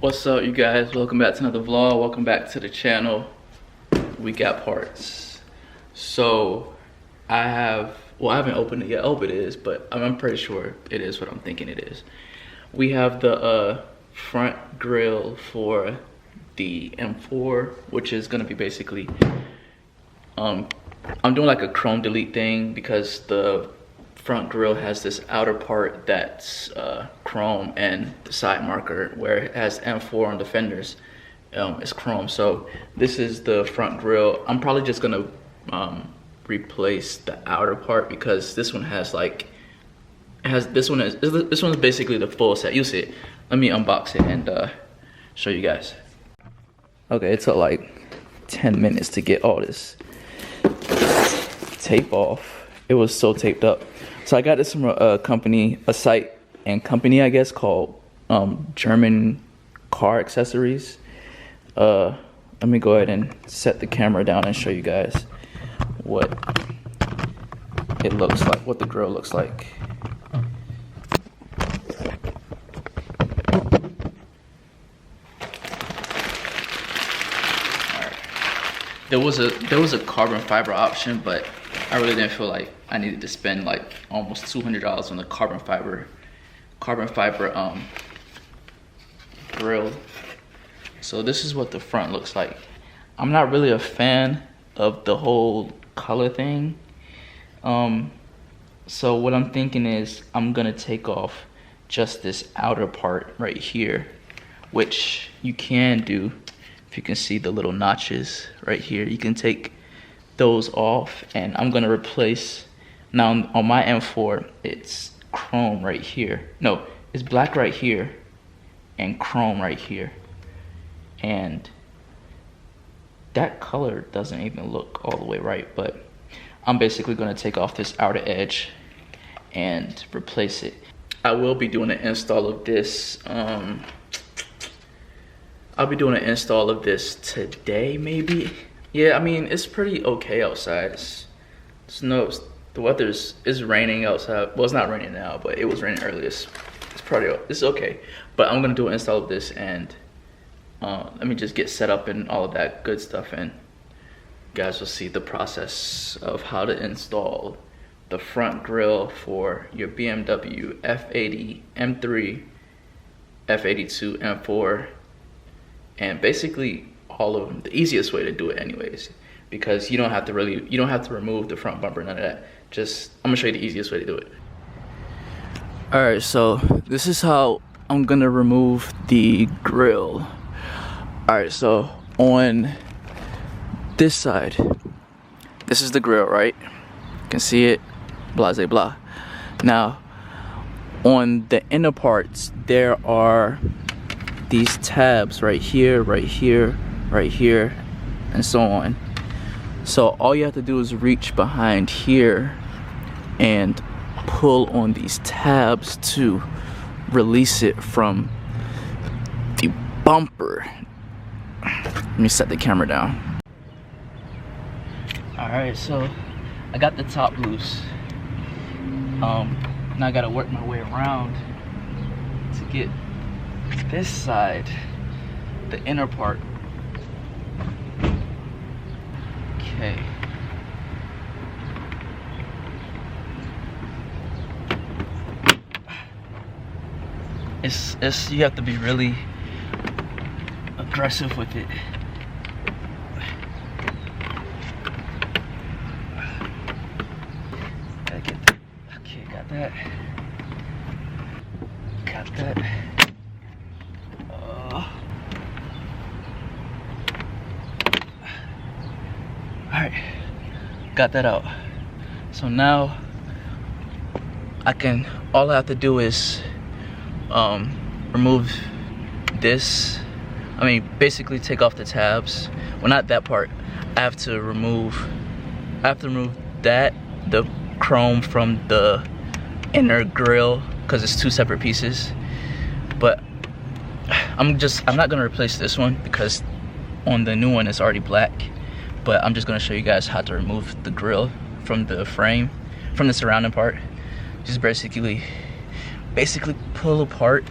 What's up, you guys? Welcome back to another vlog. Welcome back to the channel. We got parts. So I haven't opened it yet. I hope it is, but I'm pretty sure it is what I'm thinking it is. We have the front grille for the M4, which is gonna be basically I'm doing like a chrome delete thing because the front grille has this outer part that's chrome, and the side marker where it has M4 on the fenders is chrome. So this is the front grille. I'm probably just gonna replace the outer part because this one has like this one is basically the full set. You'll see it. Let me unbox it and show you guys. Okay, it took like 10 minutes to get all this tape off. It was so taped up. So I got this from a company, a site and company, I guess, called German Car Accessories. Let me go ahead and set the camera down and show you guys what it looks like, what the grille looks like. Alright. There was a carbon fiber option, but I really didn't feel like I needed to spend like almost $200 on the carbon fiber grill. So this is what the front looks like. I'm not really a fan of the whole color thing. So what I'm thinking is I'm gonna take off just this outer part right here, which you can do. If you can see the little notches right here, you can take those off, and I'm gonna replace. Now on my M4, it's chrome right here. No, it's black right here and chrome right here. And that color doesn't even look all the way right, but I'm basically gonna take off this outer edge and replace it. I will be doing an install of this. I'll be doing an install of this today, maybe. Yeah, I mean, it's pretty okay outside. The weather's raining outside. Well, it's not raining now, but it was raining earlier. It's okay. But I'm gonna do an install of this, and let me just get set up and all of that good stuff, and you guys will see the process of how to install the front grille for your BMW F80, M3, F82, M4, and basically all of them. The easiest way to do it anyways, because you don't have to remove the front bumper, none of that. I'm gonna show you the easiest way to do it. All right, so this is how I'm gonna remove the grille. All right, so on this side, this is the grille, right? You can see it, blah, blah, blah. Now, on the inner parts, there are these tabs right here, right here, right here, and so on. So all you have to do is reach behind here and pull on these tabs to release it from the bumper. Let me set the camera down. Alright, so I got the top loose. Now I gotta work my way around to get this side, the inner part. Okay. You have to be really aggressive with it. Gotta get that. Okay, got that. Got that. Alright, got that out. So now all I have to do is remove this. I mean, basically take off the tabs. Well, not that part. I have to remove that, the chrome from the inner grille, because it's two separate pieces. But I'm not gonna replace this one because on the new one it's already black. But I'm just gonna show you guys how to remove the grille from the frame, from the surrounding part. Just basically pull apart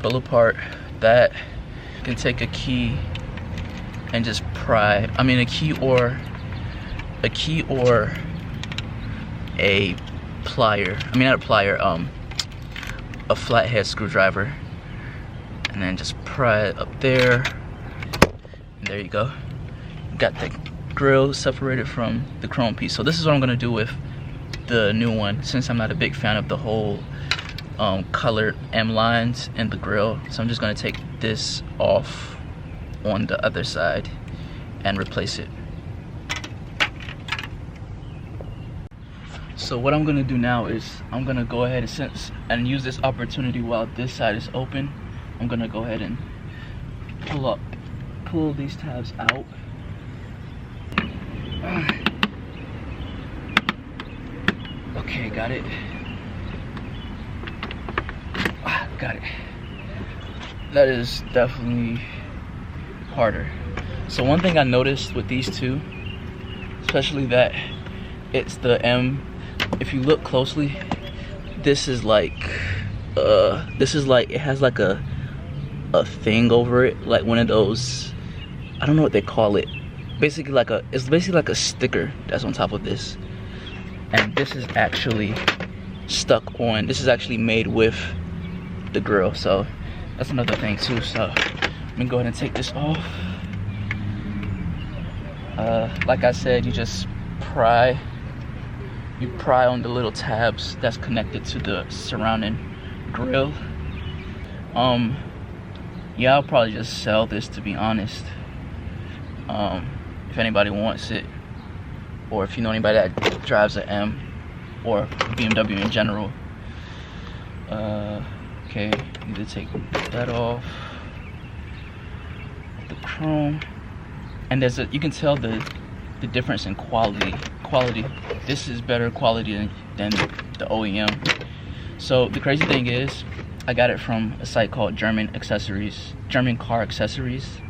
pull apart that. You can take a key and just pry. I mean, a key or a plier. I mean, not a plier. A flathead screwdriver, and then just pry it up there. And there you go. Got the grill separated from the chrome piece. So this is what I'm gonna do with the new one, since I'm not a big fan of the whole colored M lines in the grill. So I'm just gonna take this off on the other side and replace it. So what I'm gonna do now is I'm gonna go ahead and use this opportunity while this side is open. I'm gonna go ahead and pull these tabs out. Okay, got it. Got it. That is definitely harder. So one thing I noticed with these two, especially that it's the M, if you look closely, this is like it has like a thing over it, like one of those, I don't know what they call it. Basically it's basically like a sticker that's on top of this. And this is actually stuck on, this is actually made with the grill, so that's another thing too. So I'm gonna go ahead and take this off. Like I said, you just pry on the little tabs that's connected to the surrounding grill. Yeah, I'll probably just sell this, to be honest. If anybody wants it, or if you know anybody that drives an M or BMW in general. Okay, need to take that off. The chrome, and you can tell the difference in quality. This is better quality than the OEM. So the crazy thing is, I got it from a site called German Car Accessories,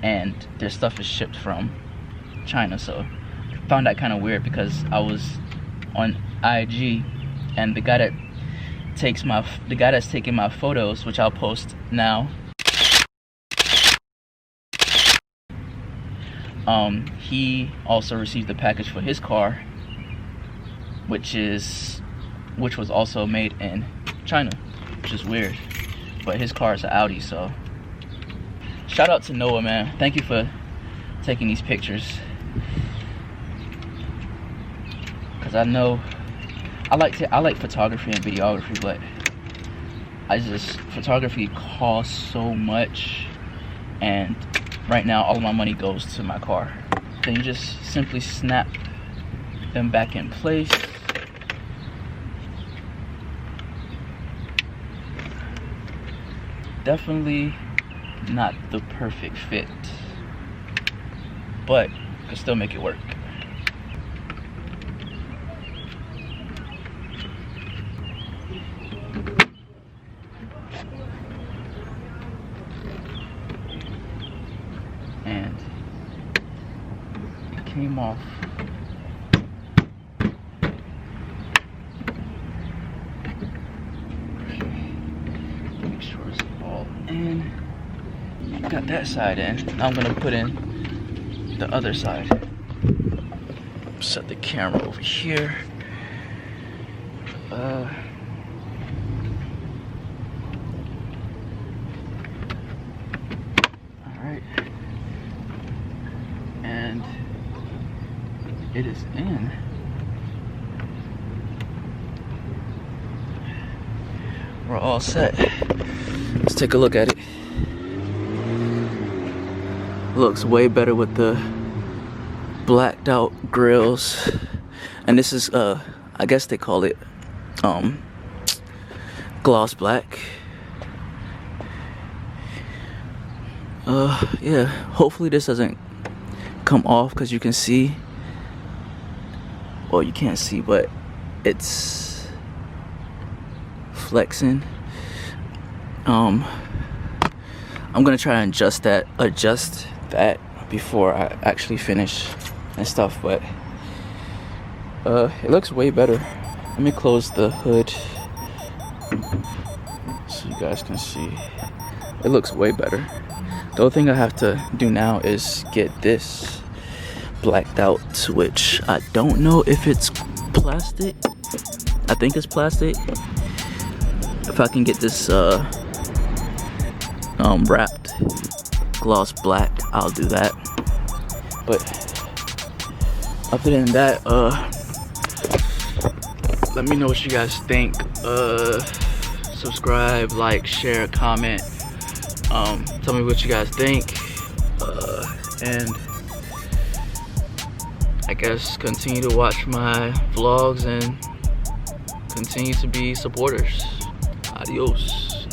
and their stuff is shipped from China. So I found that kind of weird because I was on IG, and the guy that's taking my photos, which I'll post now, he also received the package for his car, which was also made in China, which is weird. But his car is an Audi, so shout out to Noah, man. Thank you for taking these pictures, because I know I like photography and videography, but photography costs so much, and right now all of my money goes to my car. Then you just simply snap them back in place. Definitely not the perfect fit, but can still make it work. And it came off. Make sure it's all in. Got that side in. Now I'm gonna put in the other side. Set the camera over here. Alright. And it is in. We're all set. Let's take a look at it. Looks way better with the blacked out grills, and this is I guess they call it gloss black. Yeah, hopefully this doesn't come off, because you can see, well, you can't see, but it's flexing. I'm gonna try and adjust that before I actually finish and stuff, but it looks way better. Let me close the hood so you guys can see. It looks way better. The only thing I have to do now is get this blacked out switch. I don't know if it's plastic. I think it's plastic. If I can get this wrapped gloss black, I'll do that. But other than that, let me know what you guys think. Subscribe, like, share, comment. Tell me what you guys think. And I guess continue to watch my vlogs and continue to be supporters. Adios.